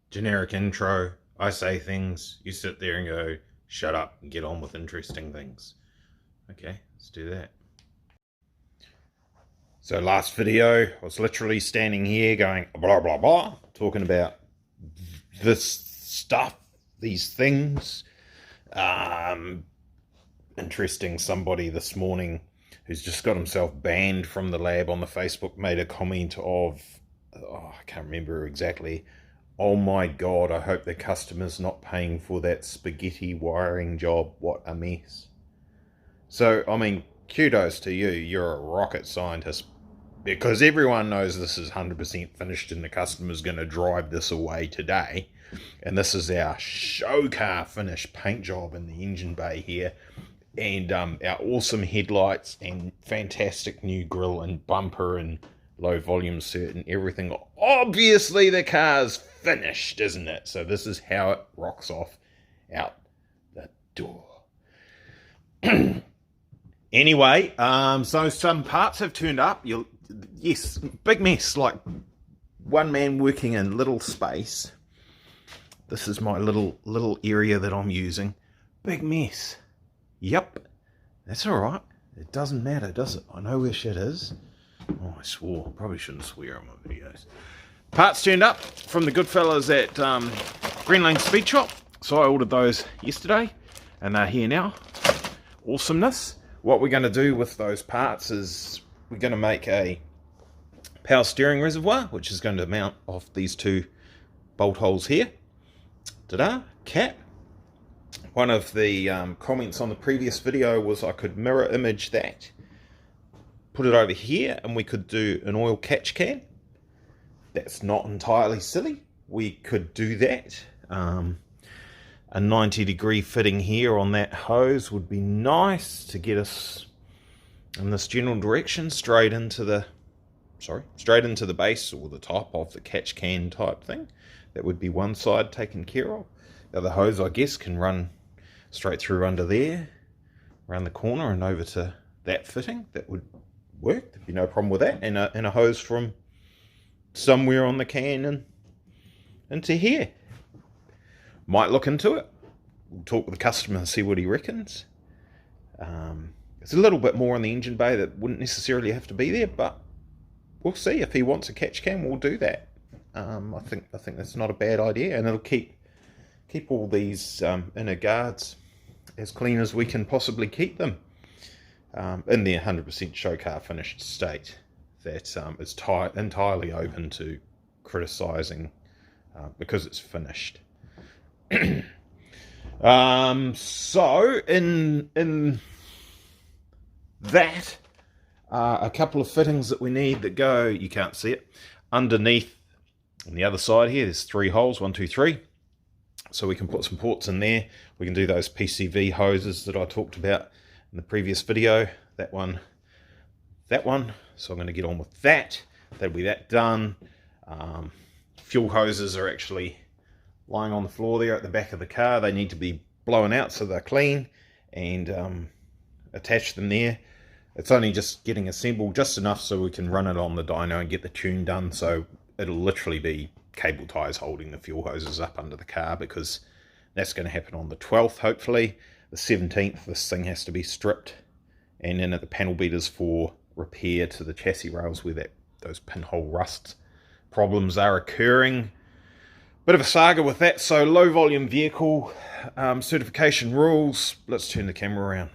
Generic intro. I say things, you sit there and go, shut up and get on with interesting things. Okay, let's do that. So last video, I was literally standing here going blah blah blah, talking about this stuff, these things. Interesting, somebody this morning who's just got himself banned from the lab on the Facebook made a comment of, I can't remember exactly, oh my god, I hope the customer's not paying for that spaghetti wiring job, what a mess. So, I mean, kudos to you, you're a rocket scientist, because everyone knows this is 100% finished and the customer's going to drive this away today. And this is our show car finish paint job in the engine bay here. And our awesome headlights and fantastic new grille and bumper and low volume cert and everything. Obviously the car's finished, isn't it? So this is how it rocks off out the door. Anyway, so some parts have turned up. Yes, big mess, like one man working in little space. This is my little area that I'm using. Big mess. Yep, that's all right. It doesn't matter, does it? I know where shit is. Oh, I swore. Probably shouldn't swear on my videos. Parts turned up from the good fellas at Green Lane Speed Shop. So I ordered those yesterday, and they're here now. Awesomeness. What we're going to do with those parts is we're going to make a power steering reservoir, which is going to mount off these two bolt holes here. Ta-da, cap. One of the comments on the previous video was I could mirror image that, put it over here, and we could do an oil catch can. That's not entirely silly. We could do that. A 90-degree fitting here on that hose would be nice to get us in this general direction, straight into the base or the top of the catch can type thing. That would be one side taken care of. The other hose, I guess, can run straight through under there, around the corner and over to that fitting. That would work. There'd be no problem with that. And a hose from somewhere on the can and into here. Might look into it. We'll talk with the customer and see what he reckons. It's a little bit more on the engine bay that wouldn't necessarily have to be there, but we'll see. If he wants a catch can, we'll do that. I think that's not a bad idea, and it'll keep all these inner guards as clean as we can possibly keep them in their 100% show car finished state. That is entirely open to criticising because it's finished. So in that, a couple of fittings that we need that go, you can't see it, underneath on the other side here. There's 3 holes, 1, 2, 3. So we can put some ports in there. We can do those PCV hoses that I talked about in the previous video. That one. So I'm going to get on with that. That'll be that done. Fuel hoses are actually lying on the floor there at the back of the car. They need to be blown out so they're clean, and attach them there. It's only just getting assembled just enough so we can run it on the dyno and get the tune done. So it'll literally be cable ties holding the fuel hoses up under the car, because that's going to happen on the 12th, hopefully. The 17th, this thing has to be stripped and in at the panel beaters for repair to the chassis rails where those pinhole rust problems are occurring. Bit of a saga with that. So low volume vehicle certification rules. Let's turn the camera around.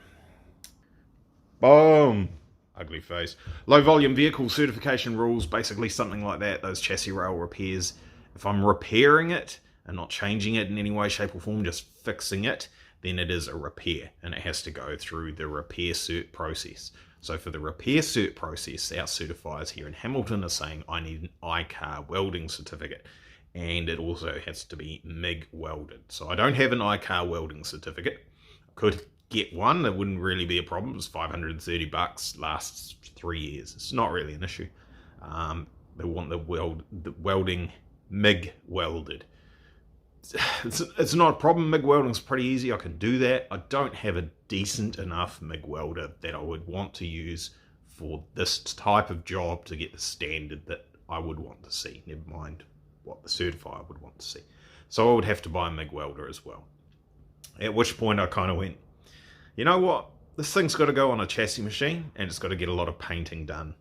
Boom. Ugly face. Low volume vehicle certification rules, basically something like that. Those chassis rail repairs. If I'm repairing it and not changing it in any way, shape or form, just fixing it, then it is a repair, and it has to go through the repair cert process. So for the repair cert process, our certifiers here in Hamilton are saying I need an iCar welding certificate, and it also has to be MIG welded. So I don't have an iCar welding certificate. I could get one, that wouldn't really be a problem. It's $530, lasts 3 years. It's not really an issue. They want the welding MIG welded. It's not a problem. MIG welding's pretty easy. I can do that. I don't have a decent enough MIG welder that I would want to use for this type of job to get the standard that I would want to see. Never mind what the certifier would want to see. So I would have to buy a MIG welder as well. At which point I kind of went, you know what? This thing's got to go on a chassis machine, and it's got to get a lot of painting done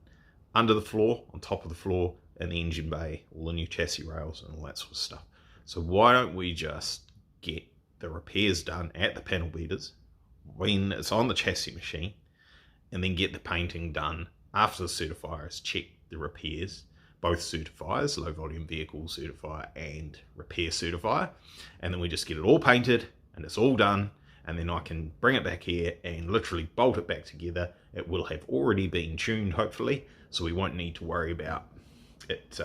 under the floor, on top of the floor, in the engine bay, all the new chassis rails and all that sort of stuff. So why don't we just get the repairs done at the panel beaters when it's on the chassis machine, and then get the painting done after the certifiers check the repairs, both certifiers, low volume vehicle certifier and repair certifier, and then we just get it all painted and it's all done, and then I can bring it back here and literally bolt it back together. It will have already been tuned, hopefully, so we won't need to worry about it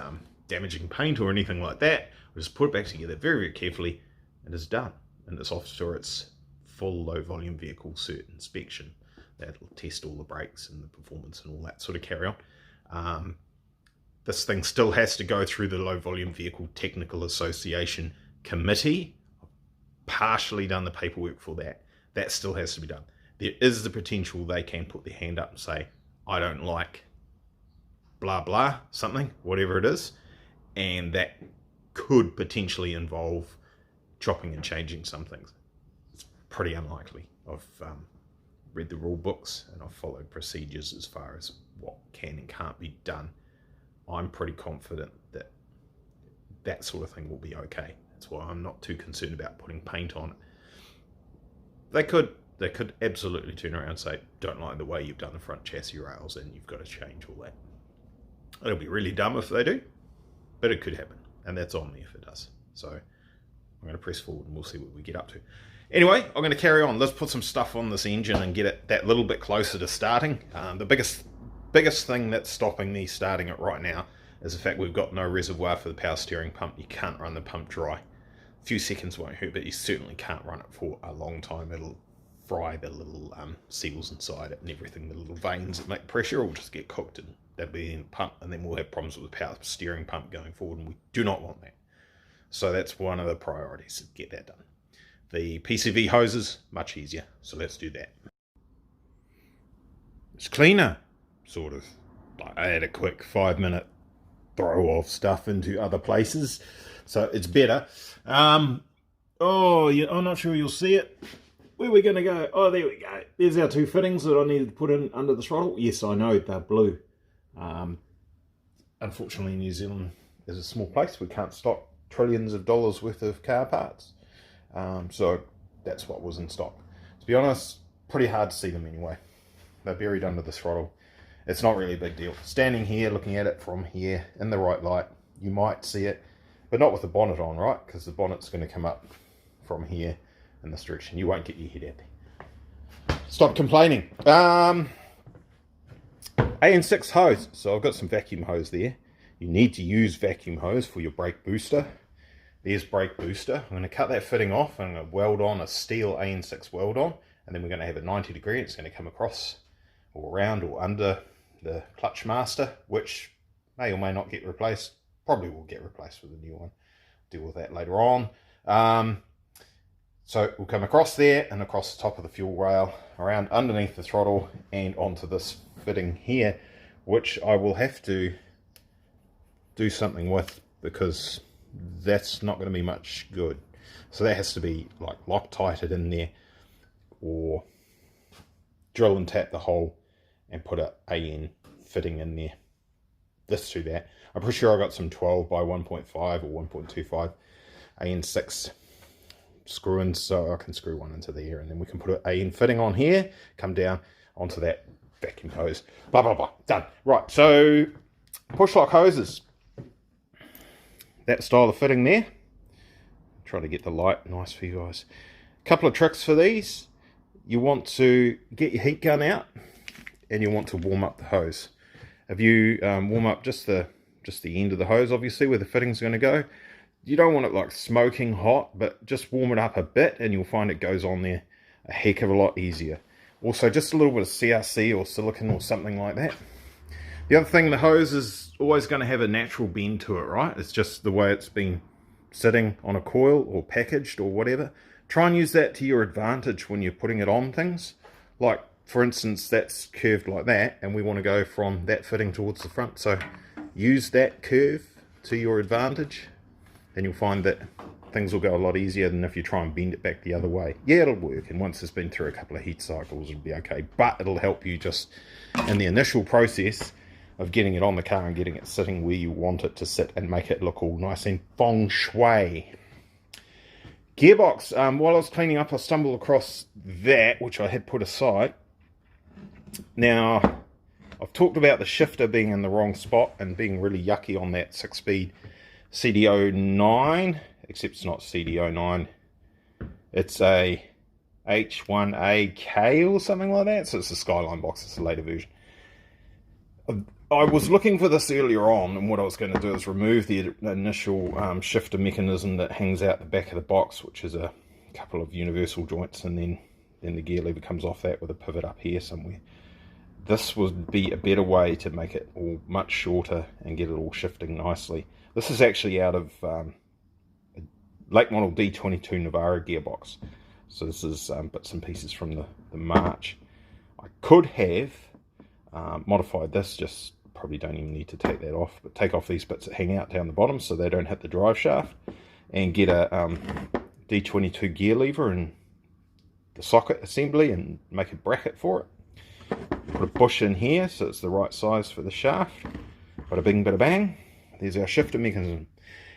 damaging paint or anything like that. We'll just put it back together very, very carefully, and it's done. And it's off to its full low volume vehicle cert inspection. That'll test all the brakes and the performance and all that sort of carry on. This thing still has to go through the Low Volume Vehicle Technical Association Committee. I've partially done the paperwork for that. That still has to be done. There is the potential they can put their hand up and say, I don't like blah blah, something, whatever it is, and that could potentially involve chopping and changing some things. It's pretty unlikely. I've read the rule books and I've followed procedures as far as what can and can't be done. I'm pretty confident that that sort of thing will be okay. That's why I'm not too concerned about putting paint on it. They could absolutely turn around and say, don't like the way you've done the front chassis rails and you've got to change all that. It'll be really dumb if they do, but it could happen, and that's on me if it does. So I'm going to press forward and we'll see what we get up to. Anyway, I'm going to carry on. Let's put some stuff on this engine and get it that little bit closer to starting. The biggest thing that's stopping me starting it right now is the fact we've got no reservoir for the power steering pump. You can't run the pump dry. A few seconds won't hurt, but you certainly can't run it for a long time. It'll fry the little seals inside it and everything. The little veins that make pressure will just get cooked, and that'll be in the pump, and then we'll have problems with the power steering pump going forward, and we do not want that. So that's one of the priorities, to get that done. The PCV hoses, much easier, so let's do that. It's cleaner, sort of. I had a quick 5-minute throw of stuff into other places, so it's better. Oh, yeah, I'm not sure you'll see it. Where are we going to go? Oh, there we go. There's our two fittings that I needed to put in under the throttle. Yes, I know, they're blue. Unfortunately, New Zealand is a small place. We can't stock trillions of dollars worth of car parts. So that's what was in stock. To be honest, pretty hard to see them anyway. They're buried under the throttle. It's not really a big deal. Standing here, looking at it from here, in the right light, you might see it, but not with the bonnet on, right? Because the bonnet's going to come up from here in this direction. You won't get your head out there. Stop complaining. AN6 hose. So I've got some vacuum hose there. You need to use vacuum hose for your brake booster. There's brake booster. I'm going to cut that fitting off. I'm going to weld on a steel AN6 weld on, and then we're going to have a 90 degree. It's going to come across or around or under the clutch master, which may or may not get replaced. Probably will get replaced with a new one. Deal with that later on. So we'll come across there and across the top of the fuel rail, around underneath the throttle and onto this fitting here, which I will have to do something with because that's not going to be much good. So that has to be like Loctited in there, or drill and tap the hole and put a AN fitting in there. Let's do that. I'm pretty sure I got some 12 by 1.5 or 1.25 AN6 screw in, so I can screw one into there, and then we can put an AN fitting on here, come down onto that vacuum hose, blah blah blah, done. Right, so push lock hoses, that style of fitting there. Try to get the light nice for you guys. Couple of tricks for these. You want to get your heat gun out and you want to warm up the hose. If you warm up just the end of the hose, obviously where the fitting's going to go, you don't want it like smoking hot, but just warm it up a bit and you'll find it goes on there a heck of a lot easier. Also, just a little bit of CRC or silicone or something like that. The other thing, the hose is always going to have a natural bend to it, right? It's just the way it's been sitting on a coil or packaged or whatever. Try and use that to your advantage when you're putting it on things. Like, for instance, that's curved like that, and we want to go from that fitting towards the front. So use that curve to your advantage, and you'll find that things will go a lot easier than if you try and bend it back the other way. Yeah, it'll work, and once it's been through a couple of heat cycles, it'll be okay. But it'll help you just in the initial process of getting it on the car and getting it sitting where you want it to sit and make it look all nice and feng shui. Gearbox, while I was cleaning up, I stumbled across that, which I had put aside. Now, I've talked about the shifter being in the wrong spot and being really yucky on that 6-speed CD09, except it's not CD09. It's a H1AK or something like that, so it's a Skyline box, it's a later version. I was looking for this earlier on, and what I was going to do is remove the initial shifter mechanism that hangs out the back of the box, which is a couple of universal joints, and then the gear lever comes off that with a pivot up here somewhere. This would be a better way to make it all much shorter and get it all shifting nicely. This is actually out of a late model D22 Navara gearbox. So this is bits and pieces from the March. I could have modified this, just probably don't even need to take that off, but take off these bits that hang out down the bottom so they don't hit the drive shaft, and get a D22 gear lever and the socket assembly and make a bracket for it. Put a bush in here so it's the right size for the shaft. Bada bing, bada bang. There's our shifter mechanism.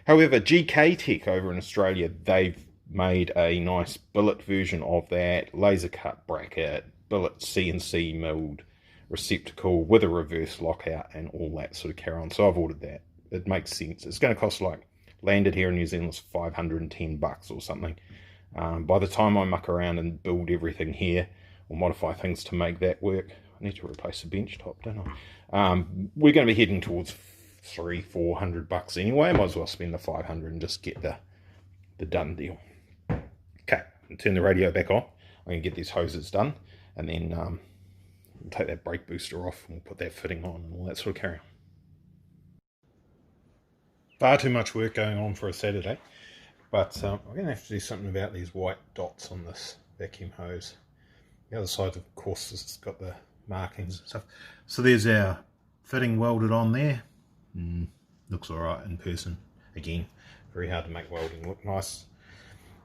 However, GK Tech over in Australia, they've made a nice billet version of that, laser cut bracket, billet CNC milled receptacle with a reverse lockout and all that sort of carry on. So I've ordered that. It makes sense. It's going to cost, like, landed here in New Zealand, it's $510 or something. By the time I muck around and build everything here or modify things to make that work, I need to replace the bench top, don't I? We're going to be heading towards $300-400 anyway. Might as well spend the $500 and just get the done deal. Okay, turn the radio back on. I'm going to get these hoses done, and then we'll take that brake booster off and we'll put that fitting on and all that sort of carry on. Far too much work going on for a Saturday, but I'm going to have to do something about these white dots on this vacuum hose. The other side, of course, has got the markings and stuff. So there's our fitting welded on there. Looks alright in person. Again, very hard to make welding look nice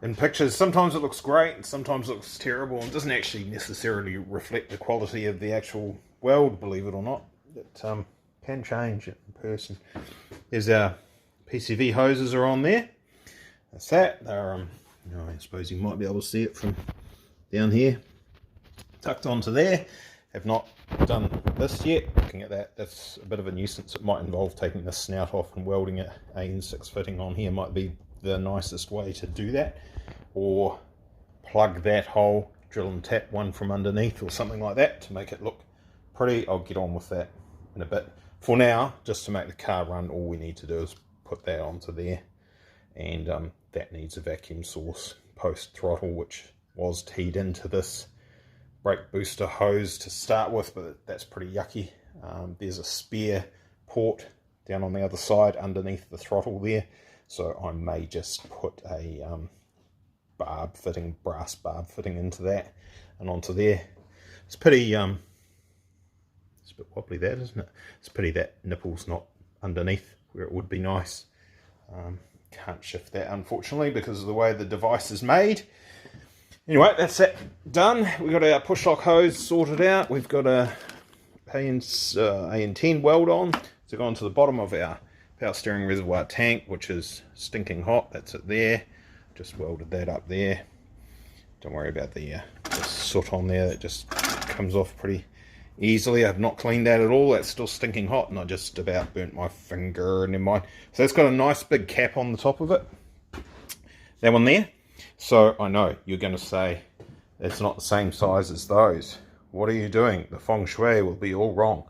in pictures. Sometimes it looks great, and sometimes it looks terrible, and doesn't actually necessarily reflect the quality of the actual weld, believe it or not. It can change it in person. There's our PCV hoses are on there. That's that. They're I suppose you might be able to see it from down here, tucked onto there. Have not done this yet. Looking at that, that's a bit of a nuisance. It might involve taking the snout off and welding an AN6 fitting on here. Might be the nicest way to do that, or plug that hole, drill and tap one from underneath or something like that to make it look pretty. I'll get on with that in a bit. For now, just to make the car run, all we need to do is put that onto there, and that needs a vacuum source post throttle, which was teed into this brake booster hose to start with, but that's pretty yucky. There's a spare port down on the other side underneath the throttle there, so I may just put a barb fitting, brass barb fitting into that and onto there. It's pretty it's a bit wobbly, that, isn't it? It's pity that nipple's not underneath where it would be nice. Can't shift that, unfortunately, because of the way the device is made. Anyway, that's that done. We've got our push lock hose sorted out. We've got a AN10 weld on to go onto the bottom of our power steering reservoir tank, which is stinking hot. That's it there. Just welded that up there. Don't worry about the soot on there. That just comes off pretty easily. I've not cleaned that at all. That's still stinking hot, and I just about burnt my finger. Never mind. So that's got a nice big cap on the top of it. That one there. So I know you're going to say it's not the same size as those. What are you doing? The feng shui will be all wrong.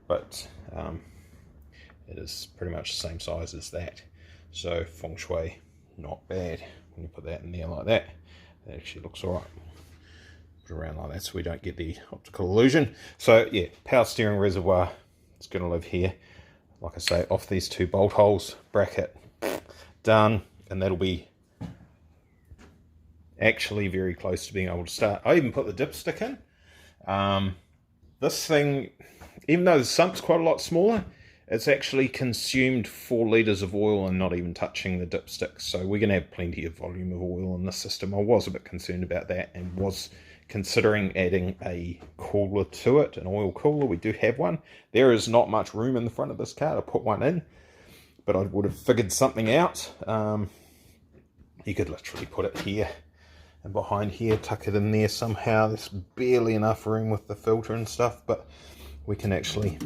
But it is pretty much the same size as that. So feng shui, not bad. When you put that in there like that, it actually looks alright. Put it around like that so we don't get the optical illusion. So yeah, power steering reservoir is going to live here. Like I say, off these two bolt holes, bracket, done, and that'll be actually very close to being able to start. I even put the dipstick in. This thing, even though the sump's quite a lot smaller, it's actually consumed 4 litres of oil and not even touching the dipsticks. So we're going to have plenty of volume of oil in the system. I was a bit concerned about that and was considering adding a cooler to it, an oil cooler. We do have one. There is not much room in the front of this car to put one in, but I would have figured something out. You could literally put it here and behind here, tuck it in there somehow. There's barely enough room with the filter and stuff, but we can actually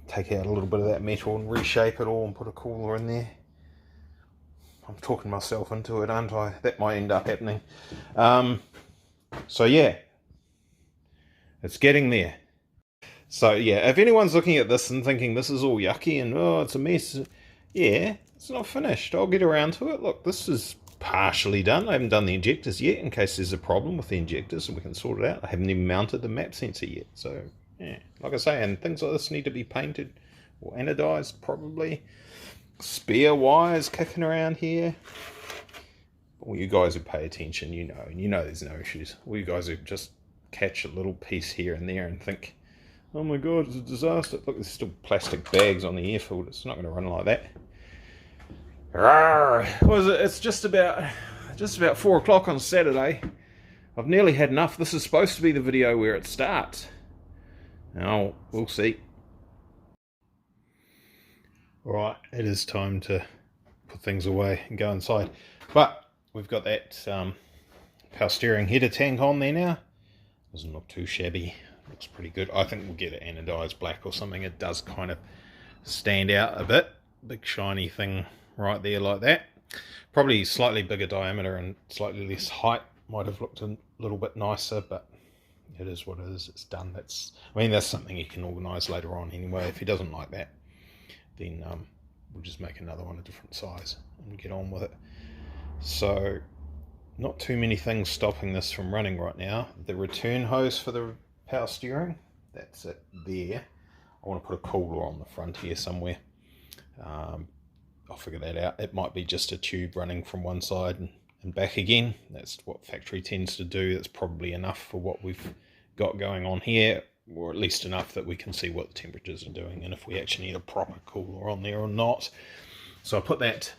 take out a little bit of that metal and reshape it all and put a cooler in there. I'm talking myself into it, aren't I? That might end up happening. So yeah, it's getting there. So yeah, if anyone's looking at this and thinking this is all yucky and oh, it's a mess, yeah, it's not finished. I'll get around to it. Look, this is partially done. I haven't done the injectors yet in case there's a problem with the injectors and we can sort it out. I haven't even mounted the map sensor yet. So yeah, like I say, and things like this need to be painted or anodized probably. Spare wires kicking around here. All you guys who pay attention, you know there's no issues. All you guys who just catch a little piece here and there and think, oh my god, it's a disaster. Look, there's still plastic bags on the air filter. It's not going to run like that. It's just about 4 o'clock on Saturday. I've nearly had enough. This is supposed to be the video where it starts. Now, we'll see. Alright, it is time to put things away and go inside. But we've got that power steering header tank on there now. Doesn't look too shabby. Looks pretty good. I think we'll get it anodized black or something. It does kind of stand out a bit. Big shiny thing right there like that. Probably slightly bigger diameter and slightly less height. Might have looked a little bit nicer, but it is what it is. It's done. That's something you can organise later on anyway. If he doesn't like that, then we'll just make another one a different size and get on with it. So not too many things stopping this from running right now. The return hose for the power steering, that's it there. I want to put a cooler on the front here somewhere. I'll figure that out. It might be just a tube running from one side and back again. That's what factory tends to do. That's probably enough for what we've got going on here, or at least enough that we can see what the temperatures are doing and if we actually need a proper cooler on there or not. So I put that,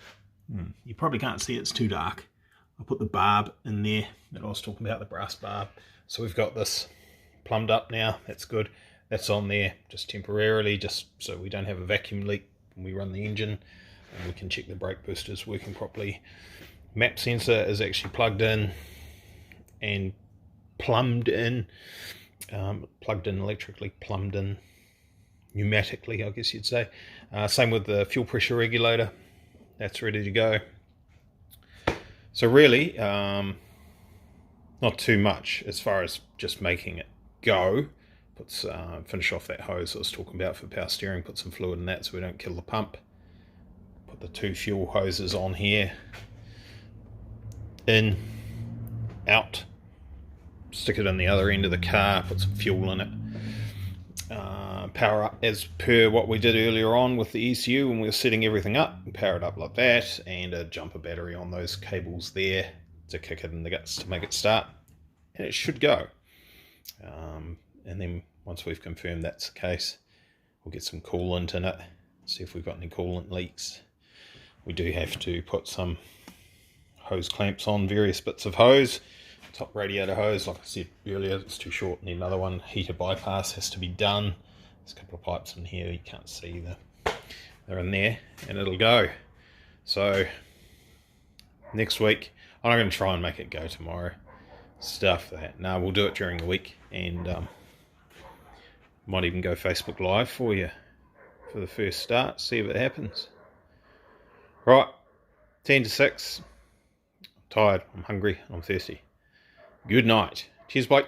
you probably can't see, it's too dark. I put the barb in there that I was talking about, the brass barb. So we've got this plumbed up now. That's good. That's on there just temporarily, just so we don't have a vacuum leak when we run the engine, and we can check the brake boosters working properly. Map sensor is actually plugged in and plumbed in. Plugged in electrically, plumbed in pneumatically, I guess you'd say. Same with the fuel pressure regulator. That's ready to go. So really, not too much as far as just making it go. Finish off that hose I was talking about for power steering, put some fluid in that so we don't kill the pump. Put the 2 fuel hoses on here. In, out. Stick it in the other end of the car, put some fuel in it. Power up as per what we did earlier on with the ECU when we were setting everything up. Power it up like that, and a jumper battery on those cables there to kick it in the guts to make it start. And it should go. And then once we've confirmed that's the case, we'll get some coolant in it, see if we've got any coolant leaks. We do have to put some hose clamps on various bits of hose. Top radiator hose, like I said earlier, it's too short. Need another one. Heater bypass has to be done. There's a couple of pipes in here, you can't see they're in there, and it'll go. So next week, I'm not going to try and make it go tomorrow. Stuff that. No, we'll do it during the week, and might even go Facebook Live for you for the first start, see if it happens. Right, 10 to 6. I'm tired, I'm hungry, I'm thirsty. Good night. Cheers, bye.